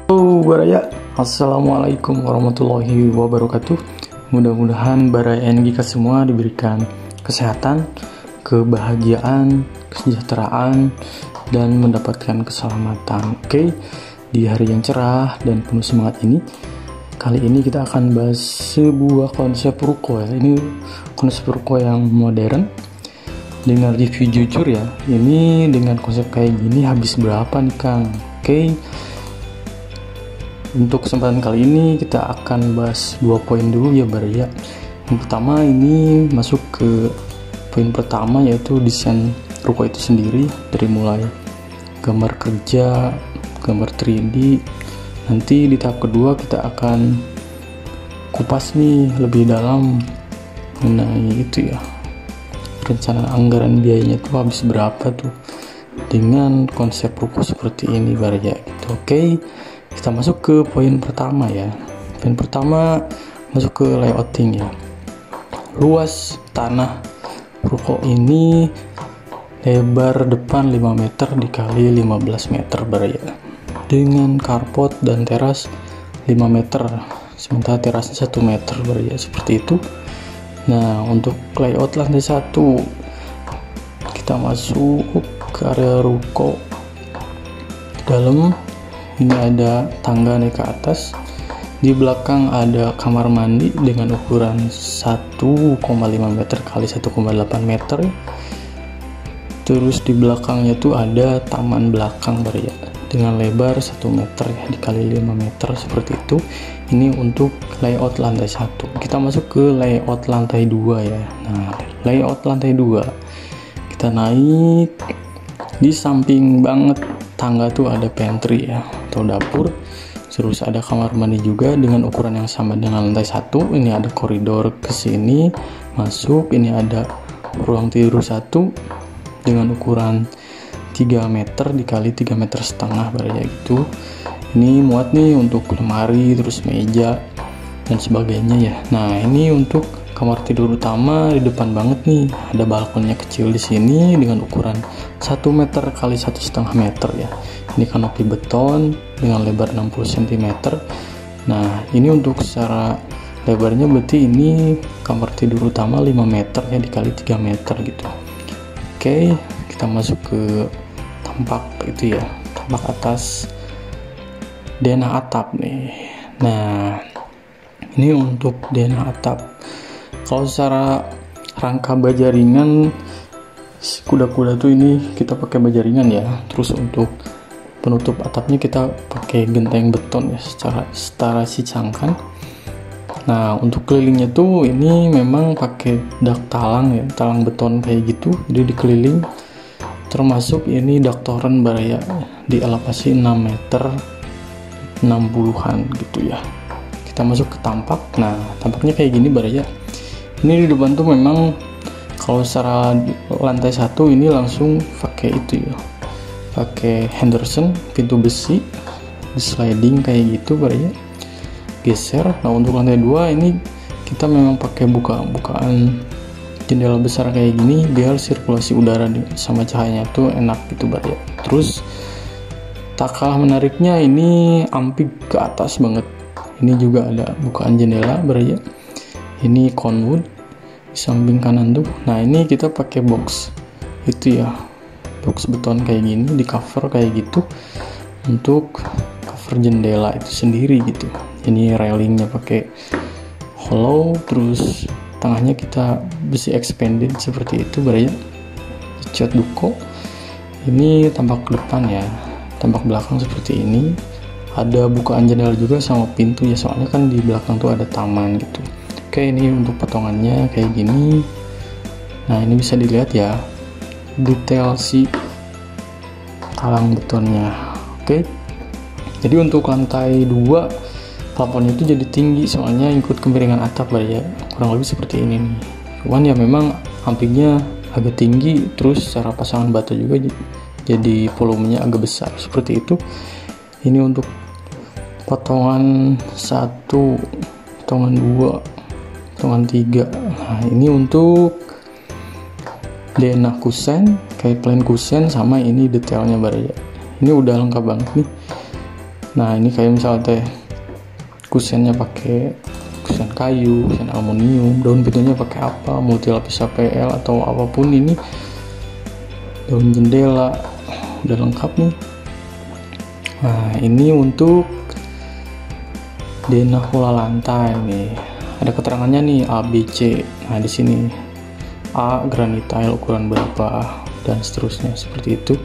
Halo Baraya, Assalamualaikum warahmatullahi wabarakatuh. Mudah-mudahan Baraya NGK semua diberikan kesehatan, kebahagiaan, kesejahteraan, dan mendapatkan keselamatan. Oke, di hari yang cerah dan penuh semangat ini, kali ini kita akan bahas sebuah konsep ruko ya. Ini konsep ruko yang modern. Dengan review jujur ya, ini dengan konsep kayak gini habis berapa nih Kang? Oke, untuk kesempatan kali ini kita akan bahas 2 poin dulu ya Baraya. Yang pertama ini masuk ke poin pertama, yaitu desain ruko itu sendiri, dari mulai gambar kerja, gambar 3D. Nanti di tahap kedua kita akan kupas nih lebih dalam mengenai itu ya, rencana anggaran biayanya tuh habis berapa tuh dengan konsep ruko seperti ini Baraya gitu. Oke, kita masuk ke poin pertama ya. Poin pertama masuk ke layouting ya. Luas tanah ruko ini lebar depan 5 meter dikali 15 meter Baraya, dengan carport dan teras 5 meter, sementara terasnya 1 meter Baraya, seperti itu. Nah, untuk layout lantai 1, kita masuk ke area ruko. Dalam ini ada tangga naik ke atas, di belakang ada kamar mandi dengan ukuran 1,5 meter kali 1,8 meter. Terus di belakangnya tuh ada taman belakang Baraya dengan lebar 1 meter ya dikali 5 meter, seperti itu. Ini untuk layout lantai 1. Kita masuk ke layout lantai 2 ya. Nah, layout lantai 2, kita naik, di samping banget tangga tuh ada pantry ya atau dapur, terus ada kamar mandi juga dengan ukuran yang sama dengan lantai 1. Ini ada koridor ke sini masuk, ini ada ruang tidur 1 dengan ukuran 3 meter dikali 3,5 meter Baraya gitu. Ini muat nih untuk lemari, terus meja dan sebagainya ya. Nah, ini untuk kamar tidur utama di depan banget nih, ada balkonnya kecil di sini dengan ukuran 1 meter kali 1,5 meter ya. Ini kanopi beton dengan lebar 60 cm. Nah, ini untuk secara lebarnya berarti ini kamar tidur utama 5 meter ya dikali 3 meter gitu. Oke, kita masuk ke tampak itu ya, tampak atas denah atap nih. Nah, ini untuk denah atap. Kalau secara rangka baja ringan, kuda-kuda tuh ini kita pakai baja ringan ya. Terus untuk penutup atapnya kita pakai genteng beton ya, secara setara si cangkang. Nah, untuk kelilingnya tuh ini memang pakai dak talang ya, talang beton kayak gitu, jadi dikeliling. Termasuk ini dak toren Baraya di elevasi 6 meter 60-an gitu ya. Kita masuk ke tampak. Nah, tampaknya kayak gini Baraya. Ini di depan tuh memang kalau secara lantai 1 ini langsung pakai itu ya, pakai Henderson, pintu besi di sliding kayak gitu Baraya, geser. Nah, untuk lantai 2 ini kita memang pakai bukaan jendela besar kayak gini biar sirkulasi udara sama cahayanya tuh enak gitu Baraya. Terus tak kalah menariknya ini ampik ke atas banget. Ini juga ada bukaan jendela Baraya. Ini conwood di samping kanan tuh. Nah, ini kita pakai box itu ya, box beton kayak gini di cover kayak gitu untuk cover jendela itu sendiri gitu. Ini railingnya pakai hollow, terus tengahnya kita besi expanded seperti itu Baraya. Cat duko. Ini tampak depan ya, tampak belakang seperti ini. Ada bukaan jendela juga sama pintu ya, soalnya kan di belakang tuh ada taman gitu. Oke, ini untuk potongannya kayak gini. Nah, ini bisa dilihat ya detail si talang betonnya. Oke, jadi untuk lantai 2 plafonnya itu jadi tinggi soalnya ikut kemiringan atap Baraya, kurang lebih seperti ini nih. Cuman ya memang ampingnya agak tinggi, terus secara pasangan batu juga jadi volumenya agak besar seperti itu. Ini untuk potongan 1, potongan 2, potongan 3. Nah, ini untuk denah kusen, kayak plain kusen, sama ini detailnya Baraya. Ini udah lengkap banget nih. Nah ini kayak misalnya teh kusennya pakai kusen kayu, kusen aluminium, daun pintunya pakai apa, multi lapis APL atau apapun, ini daun jendela udah lengkap nih. Nah ini untuk denah pola lantai nih, ada keterangannya nih A, B, C. Nah di sini A granit tile ukuran berapa dan seterusnya seperti itu.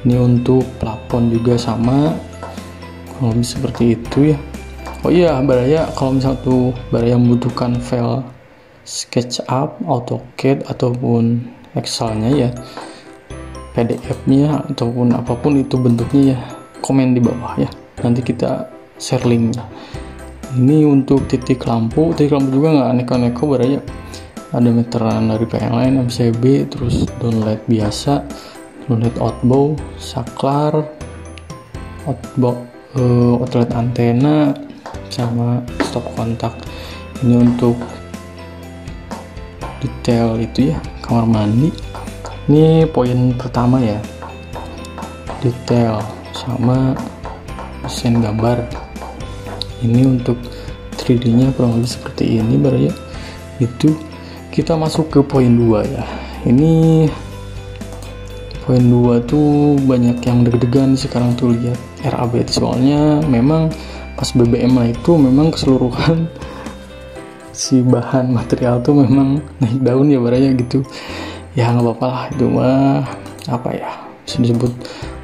Ini untuk plafon juga sama, kurang lebih seperti itu ya. Oh iya Baraya, kalau misal tuh Baraya membutuhkan file SketchUp, AutoCAD ataupun Excel-nya ya, PDF-nya ataupun apapun itu bentuknya ya, komen di bawah ya, nanti kita share linknya. Ini untuk titik lampu juga nggak aneka-aneka Baraya, ada meteran dari PLN, MCB, terus downlight biasa, downlight outbow, saklar, outlet antena, sama stop kontak. Ini untuk detail itu ya, kamar mandi. Ini poin pertama ya, detail sama desain gambar. Ini untuk 3D nya kurang lebih seperti ini Baraya. Itu kita masuk ke poin 2 ya. Ini poin 2 tuh banyak yang deg-degan sekarang tuh lihat RAB itu, soalnya memang pas BBM itu memang keseluruhan si bahan material tuh memang naik daun ya Baraya gitu. Ya nggak apa-apa lah, itu mah apa ya, bisa disebut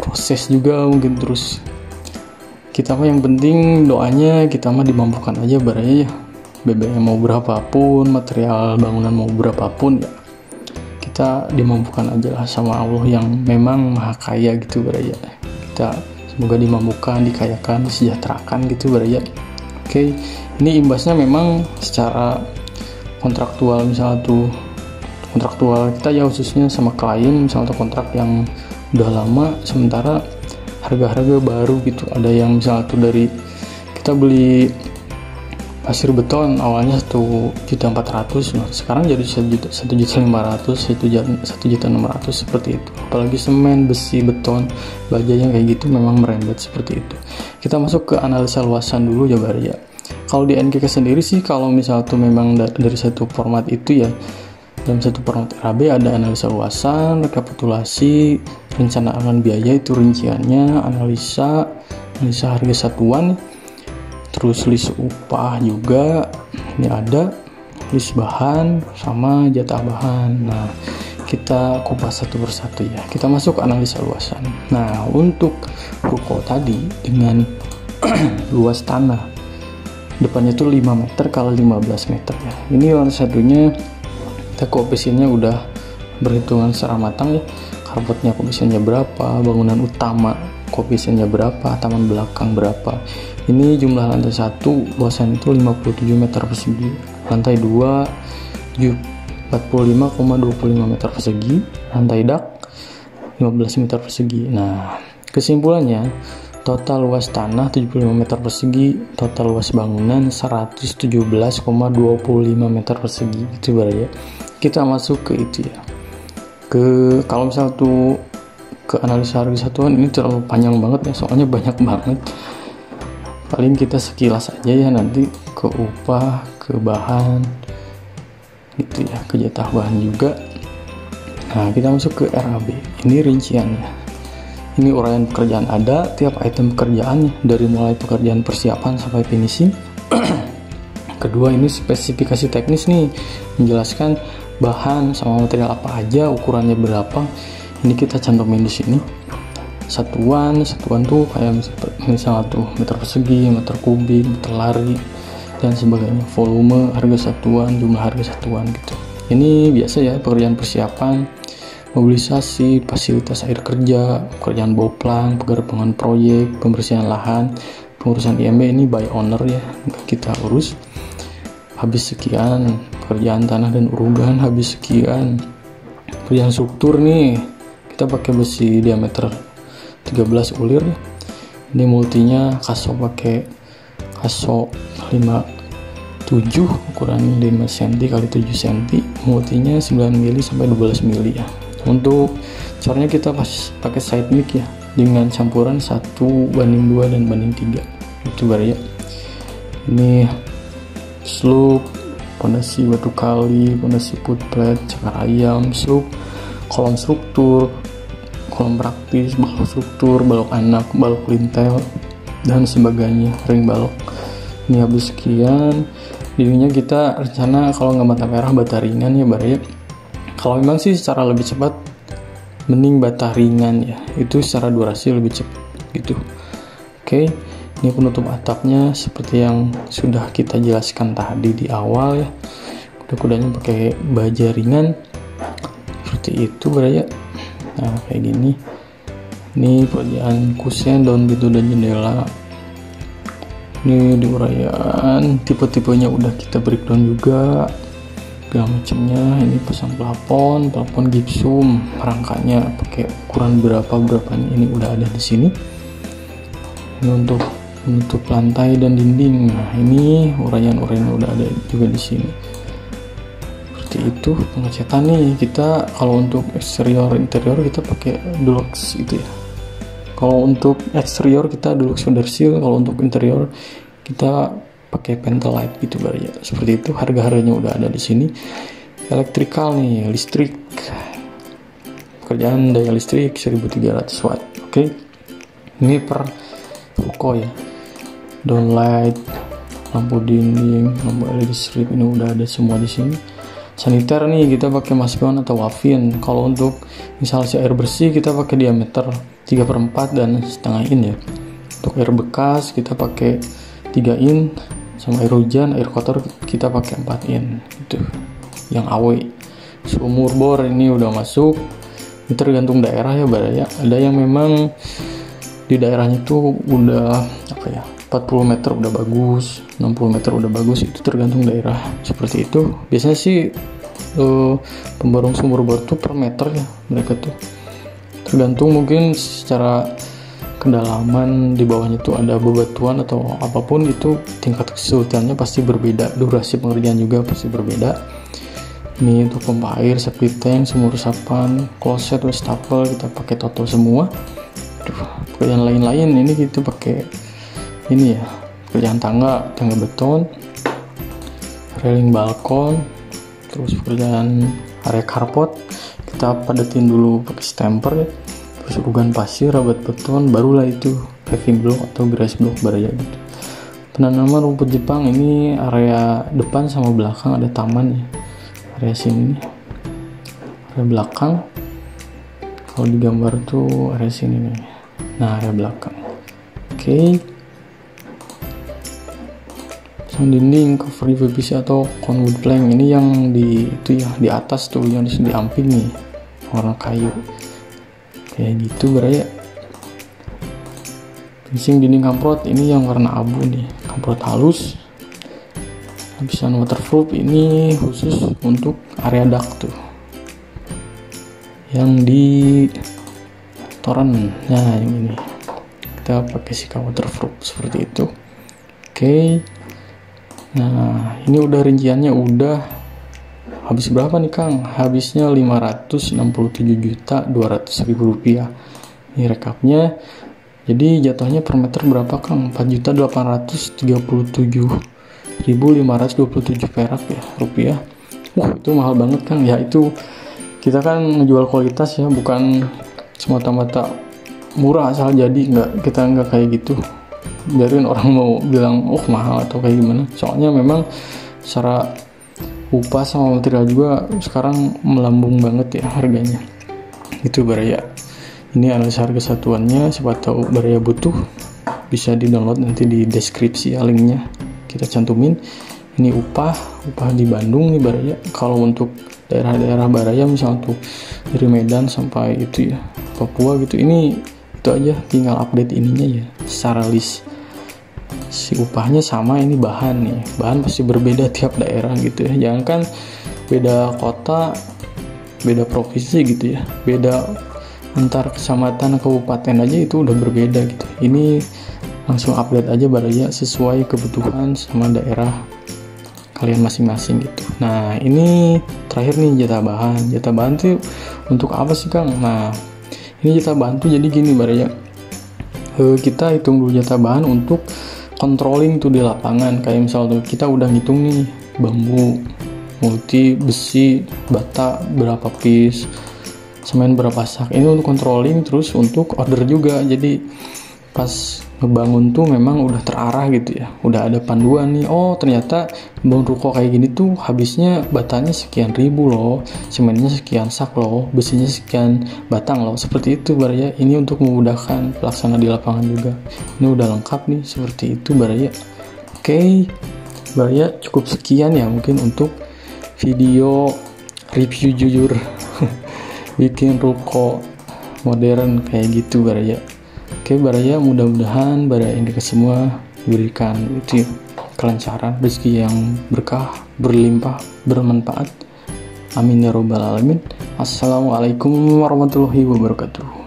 proses juga mungkin. Terus kita mah yang penting doanya kita mah dimampukan aja Baraya ya. BBM mau berapapun, material bangunan mau berapapun ya, kita dimampukan aja lah sama Allah yang memang maha kaya gitu Baraya. Kita semoga dimampukan, dikayakan, disejahterakan gitu Baraya. Oke, ini imbasnya memang secara kontraktual, misalnya tuh kontraktual kita ya khususnya sama klien, misalnya tuh kontrak yang udah lama, sementara harga-harga baru gitu. Ada yang misalnya tuh dari kita beli pasir beton awalnya 1.400.000, nah sekarang jadi 1.500.000, 1.600.000 seperti itu. Apalagi semen, besi, beton, baja yang kayak gitu memang merembet seperti itu. Kita masuk ke analisa luasan dulu ya Baraya. Kalau di NKK sendiri sih, kalau misalnya tuh memang dari satu format itu ya, dalam satu format RAB ada analisa luasan, rekapitulasi, rencanaan biaya itu rinciannya, analisa harga satuan, terus list upah juga ini ada, list bahan sama jatah bahan. Nah kita kupas satu persatu ya, kita masuk ke analisa luasan. Nah untuk ruko tadi dengan luas tanah depannya tuh 5 meter kali 15 meter ya, ini lantai satunya kita koefisiennya udah berhitungan secara matang ya, carportnya koefisiennya berapa, bangunan utama koefisiennya berapa, taman belakang berapa. Ini jumlah lantai 1 luasan itu 57 meter persegi, lantai 2 45,25 meter persegi, lantai dak 15 meter persegi. Nah kesimpulannya, total luas tanah 75 meter persegi, total luas bangunan 117,25 meter persegi itu Baraya. Kita masuk ke itu ya, ke kalau misal tuh ke analisa harga satuan, ini terlalu panjang banget ya, soalnya banyak banget. Paling kita sekilas aja ya, nanti ke upah, ke bahan gitu ya, ke jatah bahan juga. Nah kita masuk ke RAB, ini rinciannya. Ini uraian pekerjaan ada, tiap item pekerjaan dari mulai pekerjaan persiapan sampai finishing. Kedua ini spesifikasi teknis nih, menjelaskan bahan sama material apa aja, ukurannya berapa. Ini kita cantumin di sini. Satuan tuh kayak misalnya tuh meter persegi, meter kubik, meter lari dan sebagainya. Volume, harga satuan, jumlah harga satuan gitu. Ini biasa ya pekerjaan persiapan, mobilisasi, fasilitas air kerja, pekerjaan boplang, pengembangan proyek, pembersihan lahan, pengurusan IMB ini by owner ya, kita urus. Habis sekian, pekerjaan tanah dan urugan habis sekian. Pekerjaan struktur nih, kita pakai besi diameter 13 ulir. Ini multinya kaso pakai kaso 57, ukuran 5 cm kali 7 cm, multinya 9 mili sampai 12 mili ya. Untuk cornya kita pakai side mic ya, dengan campuran 1:2 dan banding 3 itu Baraya. Ini slope, pondasi batu kali, pondasi footplate, cakar ayam, slope, kolom struktur, kolom praktis, balok struktur, balok anak, balok lintel, dan sebagainya, ring balok. Ini habis sekian. Dirinya kita rencana kalau nggak bata merah, bata ringan ya Baraya. Kalau memang sih secara lebih cepat mending bata ringan ya, itu secara durasi lebih cepat gitu. Oke, ini penutup atapnya seperti yang sudah kita jelaskan tadi di awal ya. Kuda-kudanya pakai baja ringan seperti itu Baraya. Nah kayak gini. Ini pekerjaan kusen, daun pintu dan jendela. Ini diuraian, tipe-tipenya udah kita breakdown juga, segala macamnya. Ini pasang plafon gipsum, rangkanya pakai ukuran berapa ini udah ada di sini. Ini untuk menutup lantai dan dinding. Nah ini uraian-uraian udah ada juga di sini. Seperti itu pengecatan nih. Kita kalau untuk eksterior interior kita pakai Dulux itu ya. Kalau untuk eksterior kita Dulux Wonderseal, kalau untuk interior kita pakai Pentelite gitu Baraya. Seperti itu, harga-harganya udah ada di sini. Elektrikal nih, listrik. Pekerjaan daya listrik 1300 watt. Oke. Ini per ruko ya. Downlight, lampu dinding, lampu LED strip ini udah ada semua di sini. Saniter nih kita pakai Maspion atau Wavin. Kalau untuk instalasi air bersih kita pakai diameter 3/4 dan setengah in ya. Untuk air bekas kita pakai 3 in, sama air hujan, air kotor kita pakai 4 in itu yang AW. Sumur bor ini udah masuk. Ini tergantung daerah ya Baraya. Ada yang memang di daerahnya tuh udah 40 meter udah bagus, 60 meter udah bagus, itu tergantung daerah. Seperti itu. Biasanya sih pemborong sumur bor tuh per meter ya mereka tuh. Tergantung mungkin secara kedalaman di bawahnya tuh ada bebatuan atau apapun, itu tingkat kesulitannya pasti berbeda, durasi pengerjaan juga pasti berbeda. Ini untuk pompa air, septic tank, sumur resapan, kloset, wastafel kita pakai Toto semua. Pekerjaan lain-lain ini kita pakai ini ya, pekerjaan tangga beton, railing balkon, terus pekerjaan area carport kita padatin dulu pakai stamper ya. Terus ugan pasir, rabat beton, barulah itu paving block atau grass block Baraya gitu. Penanaman rumput Jepang, ini area depan sama belakang ada taman ya. Area sini nih, area belakang. Kalau digambar tuh area sini nih. Nah area belakang. Oke. Pasang dinding cover PVC atau conwood plank, ini yang di itu ya di atas tuh yang di amping nih warna kayu. Kayak gitu Baraya. Finishing dinding kamprot ini yang warna abu nih, kamprot halus. Lapisan waterproof ini khusus untuk area dak tuh yang di toren. Nah yang ini kita pakai sika waterproof seperti itu. Oke. Nah ini udah rinciannya udah habis berapa nih Kang? Habisnya Rp567.200.000 rupiah. Ini rekapnya. Jadi jatuhnya per meter berapa Kang? 4.837.527 perak ya rupiah. Itu mahal banget Kang. Ya itu kita kan menjual kualitas ya, bukan semata-mata murah asal jadi. Kita nggak kayak gitu. Biarin orang mau bilang mahal atau kayak gimana. Soalnya memang secara upah sama material juga sekarang melambung banget ya harganya. Itu Baraya. Ini analisa harga satuannya, siapa tahu Baraya butuh bisa di download nanti di deskripsi ya, linknya kita cantumin. Ini upah di Bandung nih Baraya. Kalau untuk daerah-daerah Baraya misalnya tuh dari Medan sampai itu ya Papua gitu, ini itu aja tinggal update ininya ya secara list. Si upahnya sama, ini bahan nih, bahan pasti berbeda tiap daerah gitu ya. Jangan kan beda kota, beda provinsi gitu ya, beda antar kecamatan kabupaten aja itu udah berbeda gitu. Ini langsung update aja Baraya sesuai kebutuhan sama daerah kalian masing-masing gitu. Nah ini terakhir nih jatah bahan tuh untuk apa sih Kang? Nah Ini jatah bahan tuh jadi gini Baraya, kita hitung dulu jatah bahan untuk controlling tuh di lapangan. Kayak misalnya kita udah ngitung nih bambu, multi, besi, bata berapa piece, semen berapa sak. Ini untuk controlling, terus untuk order juga. Jadi pas ngebangun tuh memang udah terarah gitu ya, udah ada panduan nih. Oh ternyata bangun ruko kayak gini tuh habisnya batanya sekian ribu loh, semennya sekian sak loh, besinya sekian batang loh, seperti itu Baraya. Ini untuk memudahkan pelaksana di lapangan juga. Ini udah lengkap nih, seperti itu Baraya. Oke Baraya, cukup sekian ya mungkin untuk video review jujur bikin ruko modern kayak gitu Baraya. Oke Baraya, mudah-mudahan Baraya ini semua diberikan itu kelancaran, rezeki yang berkah, berlimpah, bermanfaat. Amin ya robbal alamin. Assalamualaikum warahmatullahi wabarakatuh.